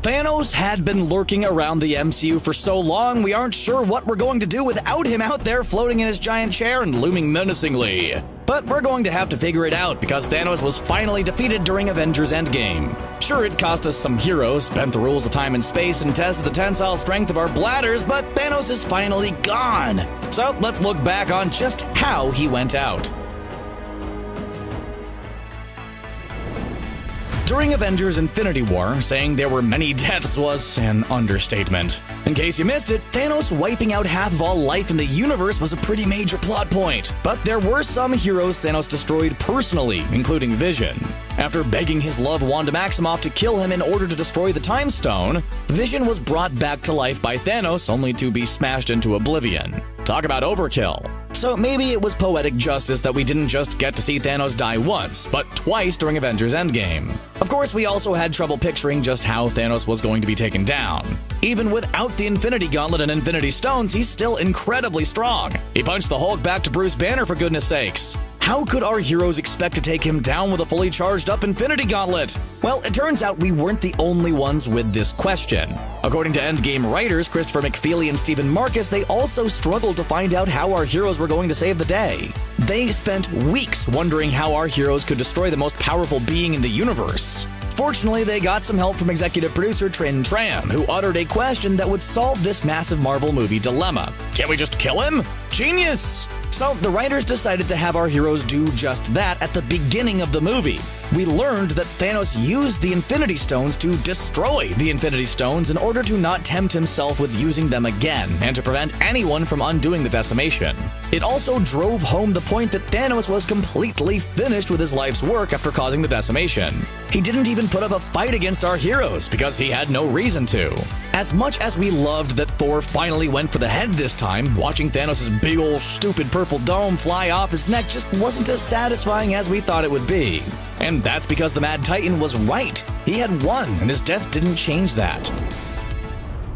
Thanos had been lurking around the MCU for so long, we aren't sure what we're going to do without him out there floating in his giant chair and looming menacingly. But we're going to have to figure it out because Thanos was finally defeated during Avengers Endgame. Sure, it cost us some heroes, bent the rules of time and space, and tested the tensile strength of our bladders, but Thanos is finally gone. So let's look back on just how he went out. During Avengers Infinity War, saying there were many deaths was an understatement. In case you missed it, Thanos wiping out half of all life in the universe was a pretty major plot point. But there were some heroes Thanos destroyed personally, including Vision. After begging his love Wanda Maximoff to kill him in order to destroy the Time Stone, Vision was brought back to life by Thanos only to be smashed into oblivion. Talk about overkill. So maybe it was poetic justice that we didn't just get to see Thanos die once, but twice during Avengers Endgame. Of course, we also had trouble picturing just how Thanos was going to be taken down. Even without the Infinity Gauntlet and Infinity Stones, he's still incredibly strong. He punched the Hulk back to Bruce Banner, for goodness sakes. How could our heroes expect to take him down with a fully charged up Infinity Gauntlet? Well, it turns out we weren't the only ones with this question. According to Endgame writers Christopher McFeely and Stephen Marcus, they also struggled to find out how our heroes were going to save the day. They spent weeks wondering how our heroes could destroy the most powerful being in the universe. Fortunately, they got some help from executive producer Trin Tran, who uttered a question that would solve this massive Marvel movie dilemma. Can we just kill him? Genius! So the writers decided to have our heroes do just that at the beginning of the movie. We learned that Thanos used the Infinity Stones to destroy the Infinity Stones in order to not tempt himself with using them again and to prevent anyone from undoing the decimation. It also drove home the point that Thanos was completely finished with his life's work after causing the decimation. He didn't even put up a fight against our heroes because he had no reason to. As much as we loved that Thor finally went for the head this time, watching Thanos' big ol' stupid purple dome fly off his neck just wasn't as satisfying as we thought it would be. And that's because the Mad Titan was right. He had won, and his death didn't change that.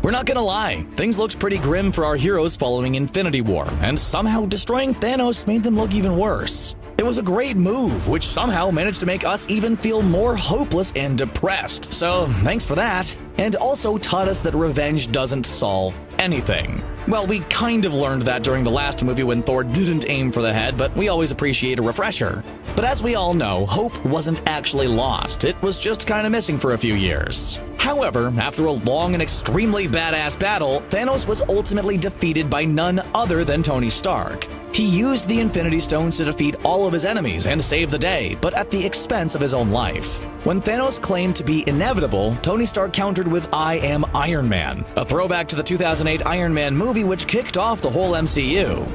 We're not gonna lie, things looked pretty grim for our heroes following Infinity War, and somehow destroying Thanos made them look even worse. It was a great move, which somehow managed to make us even feel more hopeless and depressed, so thanks for that. And also taught us that revenge doesn't solve anything. Well, we kind of learned that during the last movie when Thor didn't aim for the head, but we always appreciate a refresher. But as we all know, hope wasn't actually lost, it was just kinda missing for a few years. However, after a long and extremely badass battle, Thanos was ultimately defeated by none other than Tony Stark. He used the Infinity Stones to defeat all of his enemies and save the day, but at the expense of his own life. When Thanos claimed to be inevitable, Tony Stark countered with "I am Iron Man," a throwback to the 2008 Iron Man movie which kicked off the whole MCU.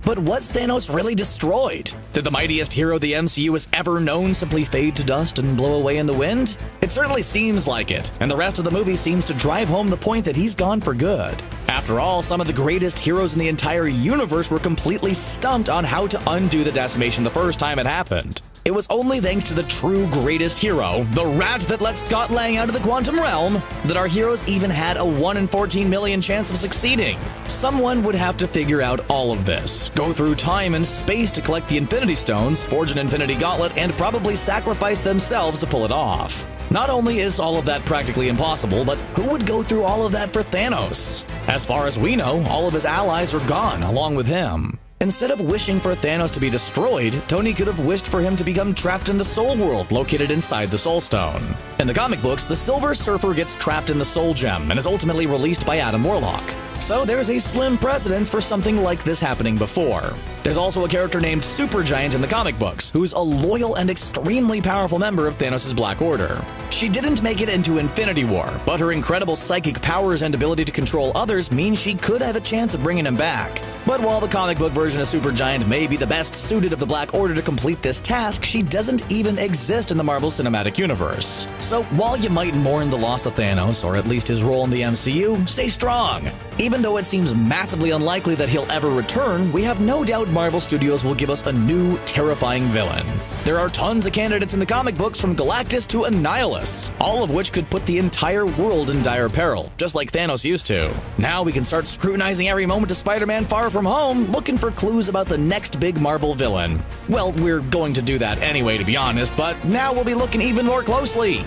But was Thanos really destroyed? Did the mightiest hero the MCU has ever known simply fade to dust and blow away in the wind? It certainly seems like it, and the rest of the movie seems to drive home the point that he's gone for good. After all, some of the greatest heroes in the entire universe were completely stumped on how to undo the decimation the first time it happened. It was only thanks to the true greatest hero, the rat that let Scott Lang out of the quantum realm, that our heroes even had a 1 in 14 million chance of succeeding. Someone would have to figure out all of this, go through time and space to collect the Infinity Stones, forge an Infinity Gauntlet, and probably sacrifice themselves to pull it off. Not only is all of that practically impossible, but who would go through all of that for Thanos? As far as we know, all of his allies are gone along with him. Instead of wishing for Thanos to be destroyed, Tony could have wished for him to become trapped in the Soul World located inside the Soul Stone. In the comic books, the Silver Surfer gets trapped in the Soul Gem and is ultimately released by Adam Warlock. So there's a slim precedence for something like this happening before. There's also a character named Supergiant in the comic books, who's a loyal and extremely powerful member of Thanos' Black Order. She didn't make it into Infinity War, but her incredible psychic powers and ability to control others mean she could have a chance of bringing him back. But while the comic book version of Supergiant may be the best suited of the Black Order to complete this task, she doesn't even exist in the Marvel Cinematic Universe. So while you might mourn the loss of Thanos, or at least his role in the MCU, stay strong. Even though it seems massively unlikely that he'll ever return, we have no doubt Marvel Studios will give us a new, terrifying villain. There are tons of candidates in the comic books from Galactus to Annihilus, all of which could put the entire world in dire peril, just like Thanos used to. Now we can start scrutinizing every moment of Spider-Man Far From Home, looking for clues about the next big Marvel villain. Well, we're going to do that anyway, to be honest, but now we'll be looking even more closely.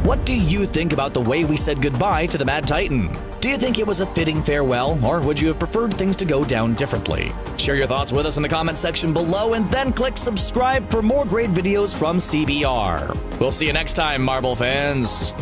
What do you think about the way we said goodbye to the Mad Titan? Do you think it was a fitting farewell, or would you have preferred things to go down differently? Share your thoughts with us in the comment section below, and then click subscribe for more great videos from CBR. We'll see you next time, Marvel fans.